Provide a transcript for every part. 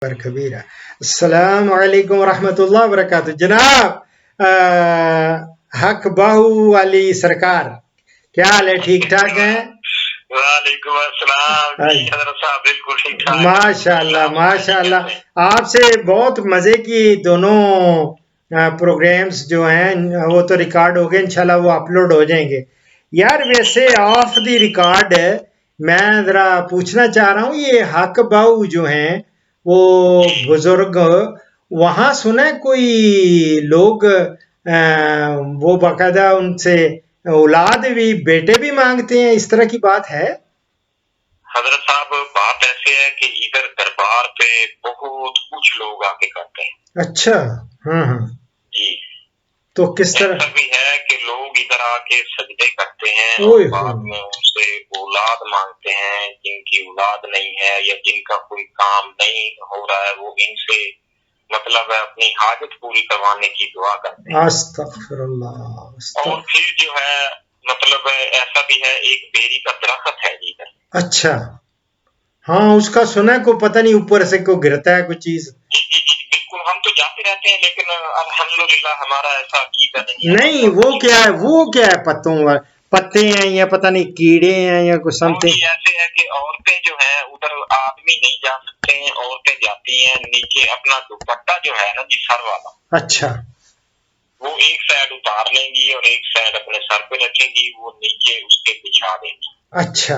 کبیرہ۔ السلام علیکم ورحمۃ اللہ وبرکاتہ۔ جناب حق باہو والی سرکار، کیا حال ہے؟ ٹھیک ٹھاک ہیں؟ وعلیکم السلام جی حضرت صاحب، بالکل ٹھیک ٹھاک۔ ماشاء اللہ ماشاء اللہ، آپ سے بہت مزے کی دونوں پروگرامز جو ہیں وہ تو ریکارڈ ہو گئے، انشاءاللہ وہ اپلوڈ ہو جائیں گے۔ یار ویسے آف دی ریکارڈ میں ذرا پوچھنا چاہ رہا ہوں، یہ حق باہو جو ہیں وہ بزرگ، وہاں سنا ہے کوئی لوگ وہ باقاعدہ ان سے اولاد بھی، بیٹے بھی مانگتے ہیں، اس طرح کی بات ہے؟ حضرت صاحب بات ایسے ہے کہ ادھر دربار پہ بہت کچھ لوگ آ کے کرتے ہیں۔ اچھا، ہاں ہاں جی، تو کس طرح؟ ایسا بھی ہے کہ لوگ ادھر آ کے سجدے کرتے ہیں اور اوئے بعد میں ان سے اولاد مانگتے ہیں، جن کی اولاد نہیں ہے یا جن کا کوئی کام نہیں ہو رہا ہے وہ ان سے مطلب ہے اپنی حاجت پوری کروانے کی دعا کرتے ہیں۔ استغفر اللہ اور پھر جو ہے مطلب ایسا بھی ہے، ایک بیری کا درخت ہے جی ادھر۔ اچھا، ہاں اس کا سنا ہے، کو پتہ نہیں اوپر سے کو گرتا ہے کوئی چیز۔ جی جی جی بالکل، ہم تو جاتے رہتے ہیں لیکن الحمدللہ ہمارا ایسا عقیدہ نہیں ہے۔ نہیں وہ کیا ہے، وہ کیا ہے، پتے ہیں یا پتہ نہیں کیڑے ہیں یا کوئی سم تھنگ؟ ایسے ہے کہ عورتیں جو ہیں ادھر آدمی نہیں جا سکتے ہیں، عورتیں جاتی ہیں نیچے اپنا دوپٹہ جو ہے نا جی سر والا، اچھا وہ ایک سائڈ اتار لیں گی اور ایک سائڈ اپنے سر پہ رکھیں گی، وہ نیچے اس کے بچھا دیں گی۔ اچھا،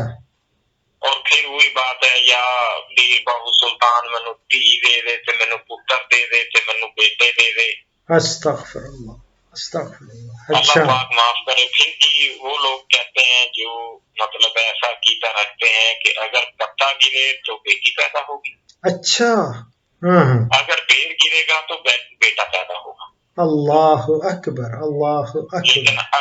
اور پھر وہی بات ہے، یا پیر بہو سلطان مینو دھی دے دے تے مینو پتر دے دے تے مینو بیٹے دے دے۔ استغفر اللہ استغفر اللہ۔ اللہ اچھا پاک معاف کرے۔ پھر بھی وہ لوگ کہتے ہیں جو مطلب ایسا عقیدہ رکھتے ہیں کہ اگر پتا گرے تو بیٹی پیدا ہوگی، اچھا، ہاں ہاں، اگر بیر گرے گا تو بیٹا پیدا ہوگا۔ اللہ اکبر اللہ لیکن اکبر۔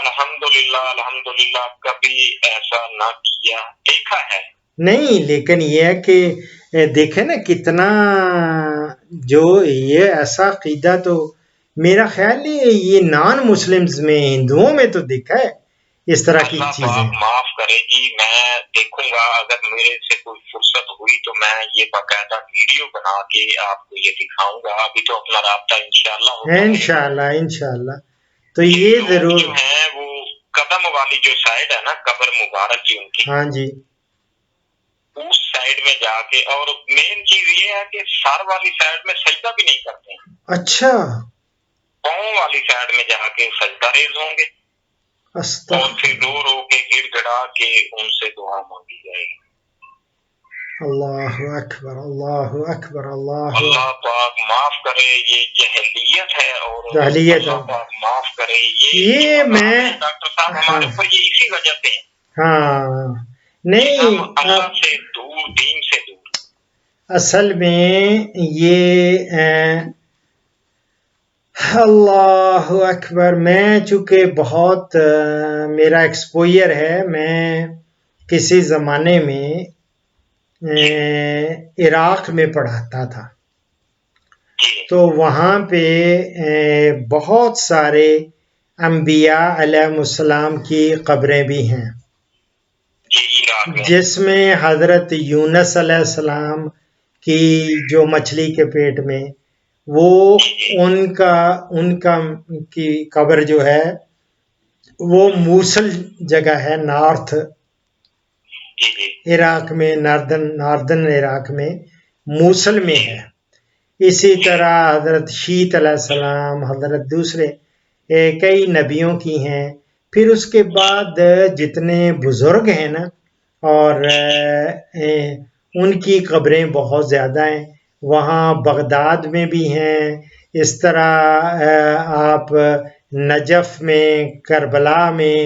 الحمدللہ کبھی ایسا نہ کیا، دیکھا ہے۔ نہیں لیکن یہ ہے کہ دیکھیں نا کتنا، جو یہ ایسا عقیدہ تو میرا خیال ہے یہ نان مسلمز میں، ہندوؤں میں تو دیکھا ہے اس طرح کی اللہ چیزیں۔ پاک معاف کرے جی، میں دیکھوں گا اگر میرے سے کوئی فرصت ہوئی تو میں یہ باقاعدہ ویڈیو بنا کے آپ کو یہ دکھاؤں گا۔ ابھی تو اپنا رابطہ انشاءاللہ ہوتا ہے، انشاءاللہ انشاءاللہ، تو یہ ضرور جو ہیں وہ قدم والی جو سائڈ ہے نا قبر مبارک کی ان کی، ہاں جی، اس سائڈ میں جا کے، اور مین چیز یہ ہے کہ سر والی سائڈ میں سجدہ بھی نہیں کرتے ہیں، اچھا، پاؤں والی سائڈ میں جا کے سجدہ ریز ہوں گے اور پھر رو رو کے گڑ گڑا کے ان سے دعا مانگی جائے گی۔ اللہ اکبر اللہ اکبر اللہ اللہ پاک معاف کرے، یہ جہلیت ہے، اور جہلیت ہے۔ اللہ پاک معاف کرے، یہ میں ڈاکٹر صاحب ہمارے اوپر یہ اسی وجہ سے ہے، ہاں نہیں ہم اللہ سے دور، دین سے دور۔ اصل میں یہ اللہ اکبر، میں چونکہ بہت میرا ایکسپوئر ہے، میں کسی زمانے میں عراق میں پڑھاتا تھا، تو وہاں پہ بہت سارے انبیاء علیہ السلام کی قبریں بھی ہیں، جس میں حضرت یونس علیہ السلام کی جو مچھلی کے پیٹ میں، وہ ان کا کی قبر جو ہے وہ موصل جگہ ہے، نارتھ عراق میں، ناردن عراق میں موصل میں ہے۔ اسی طرح حضرت شیت علیہ السلام، حضرت دوسرے کئی نبیوں کی ہیں۔ پھر اس کے بعد جتنے بزرگ ہیں نا، اور ان کی قبریں بہت زیادہ ہیں، وہاں بغداد میں بھی ہیں، اس طرح آپ نجف میں، کربلا میں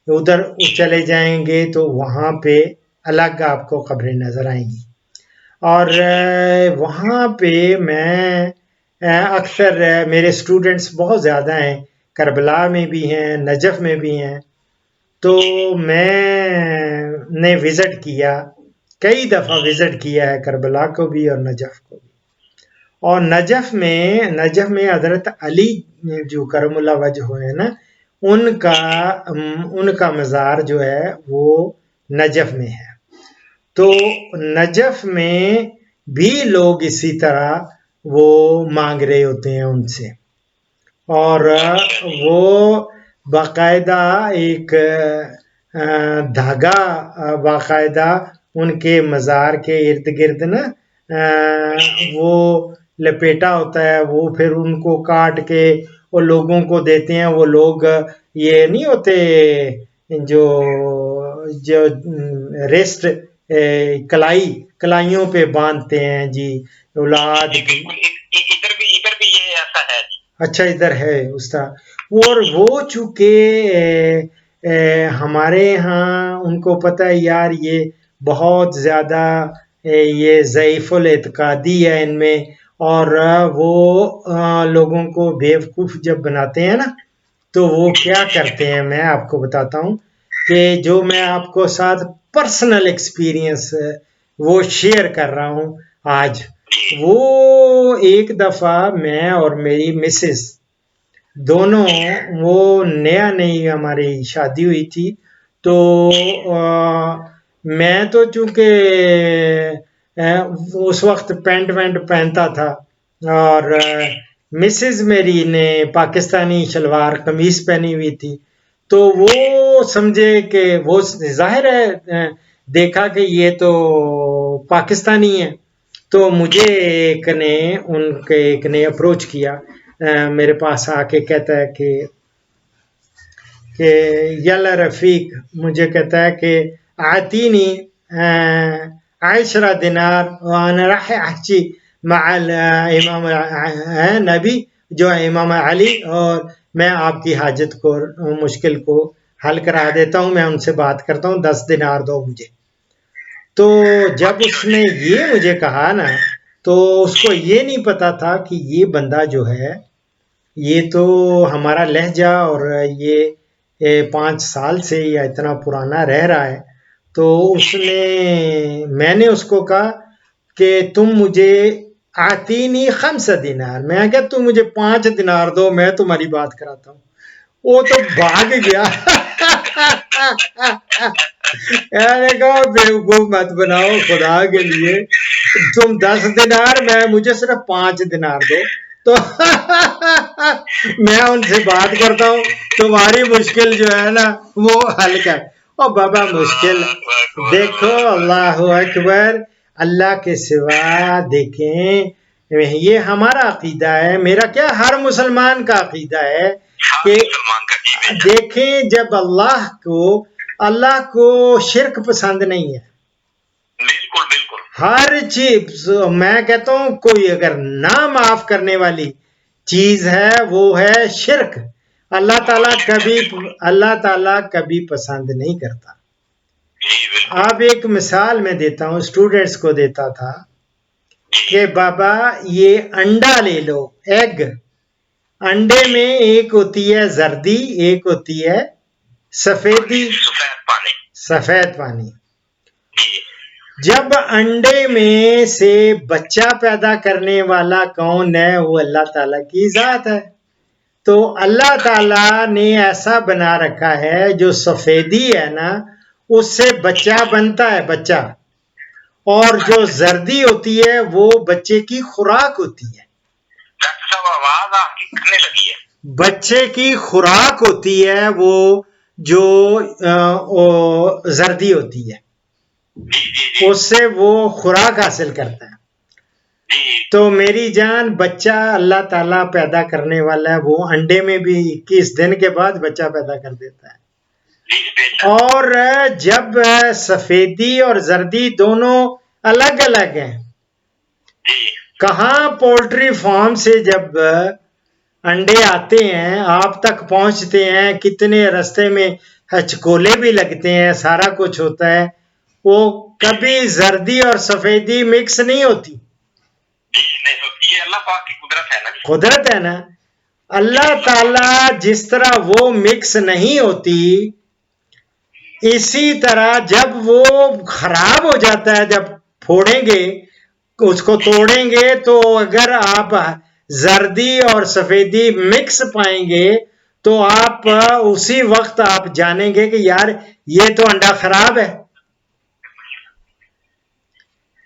ادھر چلے جائیں گے تو وہاں پہ الگ آپ کو قبریں نظر آئیں گی، اور وہاں پہ میں اکثر میرے اسٹوڈنٹس بہت زیادہ ہیں، کربلا میں بھی ہیں، نجف میں بھی ہیں، تو میں نے وزٹ کیا، کئی دفعہ وزٹ کیا ہے کربلا کو بھی اور نجف کو بھی۔ اور نجف میں حضرت علی جو کرم اللہ وجہ ہوئے نا، ان کا مزار جو ہے وہ نجف میں ہے۔ تو نجف میں بھی لوگ اسی طرح وہ مانگ رہے ہوتے ہیں ان سے، اور وہ باقاعدہ ایک دھاگا باقاعدہ ان کے مزار کے ارد گرد نا وہ لپیٹا ہوتا ہے، وہ پھر ان کو کاٹ کے وہ لوگوں کو دیتے ہیں. وہ لوگ یہ نہیں ہوتے جو ریسٹ کلائیوں پہ باندھتے ہیں جی اولاد کی. ادھر بھی یہ ایسا ہے. اچھا ادھر ہے اس طرح، اور وہ چونکہ ہمارے ہاں ان کو پتہ ہے یار یہ بہت زیادہ یہ ضعیف الاعتقادی ہے ان میں، اور وہ لوگوں کو بیوقوف جب بناتے ہیں نا تو وہ کیا کرتے ہیں، میں آپ کو بتاتا ہوں کہ جو میں آپ کو ساتھ پرسنل ایکسپیرینس وہ شیئر کر رہا ہوں آج. وہ ایک دفعہ میں اور میری مسز دونوں، وہ نیا نئی ہماری شادی ہوئی تھی، تو میں تو چونکہ اس وقت پینٹ وینٹ پہنتا تھا، اور مسز میری نے پاکستانی شلوار قمیص پہنی ہوئی تھی. تو وہ سمجھے کہ وہ ظاہر ہے دیکھا کہ یہ تو پاکستانی ہے، تو مجھے ایک نے اپروچ کیا میرے پاس آ کے، کہتا ہے کہ یلا رفیق، مجھے کہتا ہے کہ آتینی 10 دینار وانا راح احكي مع امام نبی جو امام علی، اور میں آپ کی حاجت کو مشکل کو حل کرا دیتا ہوں، میں ان سے بات کرتا ہوں، 10 دینار دو مجھے. تو جب اس نے یہ مجھے کہا نا تو اس کو یہ نہیں پتا تھا کہ یہ بندہ جو ہے یہ تو ہمارا لہجہ اور یہ 5 سال سے یا اتنا پرانا رہ رہا ہے. تو میں نے اس کو کہا کہ تم مجھے آتینی 5 دینار، میں کہا تم مجھے 5 دینار دو، میں تمہاری بات کراتا ہوں. وہ تو بھاگ گیا. میں نے کہا بیوقوف مت بناؤ خدا کے لیے، تم 10 دینار، مجھے صرف 5 دینار دو، تو میں ان سے بات کرتا ہوں، تمہاری مشکل جو ہے نا وہ حل کر. اور بابا مشکل دیکھو، اللہ اکبر، اللہ کے سوا دیکھیں، یہ ہمارا عقیدہ ہے، میرا کیا ہر مسلمان کا عقیدہ ہے کہ دیکھیں جب اللہ کو شرک پسند نہیں ہے. بالکل بالکل. ہر چیز میں کہتا ہوں کوئی اگر نہ معاف کرنے والی چیز ہے وہ ہے شرک. اللہ تعالیٰ کبھی پسند نہیں کرتا. اب ایک مثال میں دیتا ہوں، اسٹوڈنٹس کو دیتا تھا کہ بابا یہ انڈا لے لو، ایگ، انڈے میں ایک ہوتی ہے زردی، ایک ہوتی ہے سفید پانی. جب انڈے میں سے بچہ پیدا کرنے والا کون ہے؟ وہ اللہ تعالیٰ کی ذات ہے. تو اللہ تعالیٰ نے ایسا بنا رکھا ہے جو سفیدی ہے نا اس سے بچہ بنتا ہے، بچہ، اور جو زردی ہوتی ہے وہ بچے کی خوراک ہوتی ہے. بچے کی خوراک ہوتی ہے وہ جو زردی ہوتی ہے، اس سے وہ خوراک حاصل کرتا ہے. تو میری جان، بچہ اللہ تعالیٰ پیدا کرنے والا ہے، وہ انڈے میں بھی 21 دن کے بعد بچہ پیدا کر دیتا ہے. اور جب سفیدی اور زردی دونوں الگ الگ ہیں، کہاں پولٹری فارم سے جب انڈے آتے ہیں آپ تک پہنچتے ہیں، کتنے رستے میں ہچکولے بھی لگتے ہیں، سارا کچھ ہوتا ہے، وہ کبھی زردی اور سفیدی مکس نہیں ہوتی. قدرت ہے نا. اللہ تعالیٰ جس طرح وہ مکس نہیں ہوتی، اسی طرح جب وہ خراب ہو جاتا ہے، جب پھوڑیں گے اس کو توڑیں گے تو اگر آپ زردی اور سفیدی مکس پائیں گے تو آپ اسی وقت آپ جانیں گے کہ یار یہ تو انڈا خراب ہے.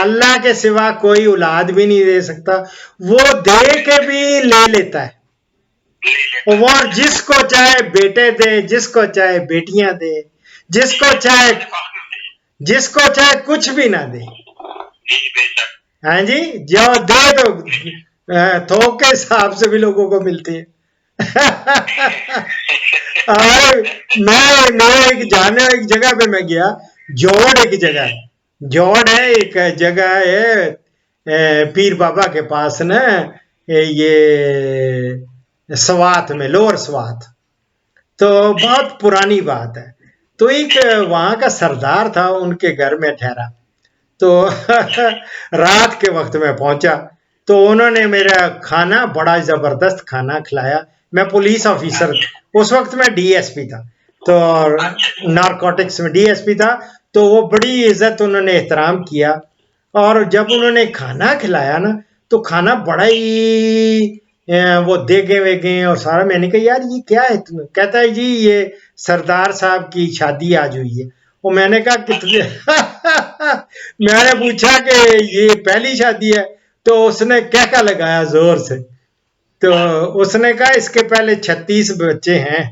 اللہ کے سوا کوئی اولاد بھی نہیں دے سکتا، وہ دے کے بھی لے لیتا ہے، اور جس کو چاہے بیٹے دے، جس کو چاہے بیٹیاں دے، جس کو چاہے کچھ بھی نہ دے. ہاں جی، جو دے تو تھوک کے حساب سے بھی لوگوں کو ملتی ہے. اور میں ایک جگہ پہ میں گیا، جوڑ ایک جگہ ہے، جوڑ ہے ایک جگہ ہے پیر بابا کے پاس نا، یہ سوات میں، لوور سوات، تو بہت پرانی بات ہے. تو ایک وہاں کا سردار تھا، ان کے گھر میں ٹھہرا، تو رات کے وقت میں پہنچا، تو انہوں نے میرا کھانا بڑا زبردست کھانا کھلایا. میں پولیس آفیسر، اس وقت میں ڈی ایس پی تھا، تو نارکوٹکس میں ڈی ایس پی تھا، تو وہ بڑی عزت انہوں نے احترام کیا. اور جب انہوں نے کھانا کھلایا نا، تو کھانا بڑا ہی وہ دیگے ویگے اور سارا. میں نے کہا یار یہ کیا ہے؟ کہتا ہے جی یہ سردار صاحب کی شادی آج ہوئی ہے. اور میں نے کہا کتنے میں نے پوچھا کہ یہ پہلی شادی ہے؟ تو اس نے کہکا لگایا زور سے، تو اس نے کہا اس کے پہلے 36 بچے ہیں.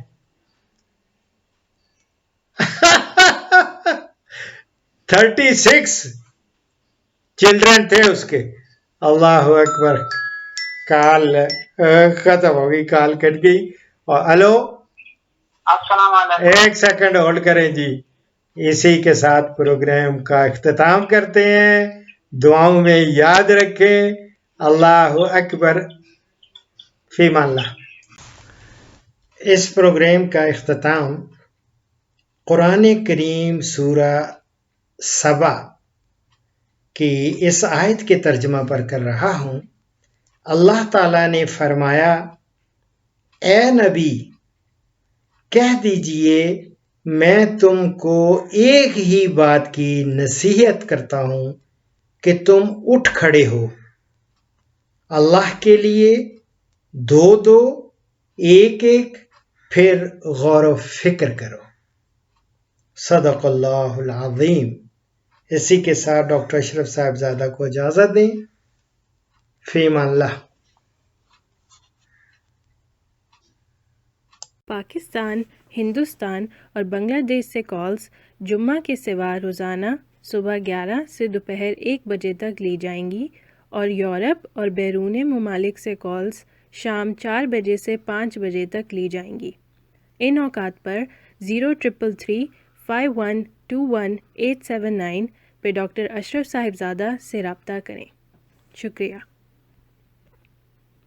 36 چلڈرن تھے اس کے. اللہ اکبر. کال ختم ہو گئی، کال کٹ گئی. اور ہلو، السلام علیکم. ایک سیکنڈ ہولڈ کریں جی. اسی کے ساتھ پروگرام کا اختتام کرتے ہیں. دعاؤں میں یاد رکھیں. اللہ اکبر. فی امان اللہ. اس پروگرام کا اختتام قرآن کریم سورہ سبا کی اس آیت کے ترجمہ پر کر رہا ہوں. اللہ تعالیٰ نے فرمایا، اے نبی کہہ دیجئے میں تم کو ایک ہی بات کی نصیحت کرتا ہوں کہ تم اٹھ کھڑے ہو، اللہ کے لیے دو ایک پھر غور و فکر کرو. صدق اللہ العظیم. اسی کے ساتھ ڈاکٹر اشرف صاحبزادہ کو اجازت دیں. فی امان اللہ. پاکستان، ہندوستان اور بنگلہ دیش سے کالز جمعہ کے سوا روزانہ صبح 11 سے دوپہر 1 بجے تک لی جائیں گی، اور یورپ اور بیرون ممالک سے کالز شام 4 بجے سے 5 بجے تک لی جائیں گی. ان اوقات پر 0333 5121 879 پہ ڈاکٹر اشرف صاحبزادہ سے رابطہ کریں. شکریہ.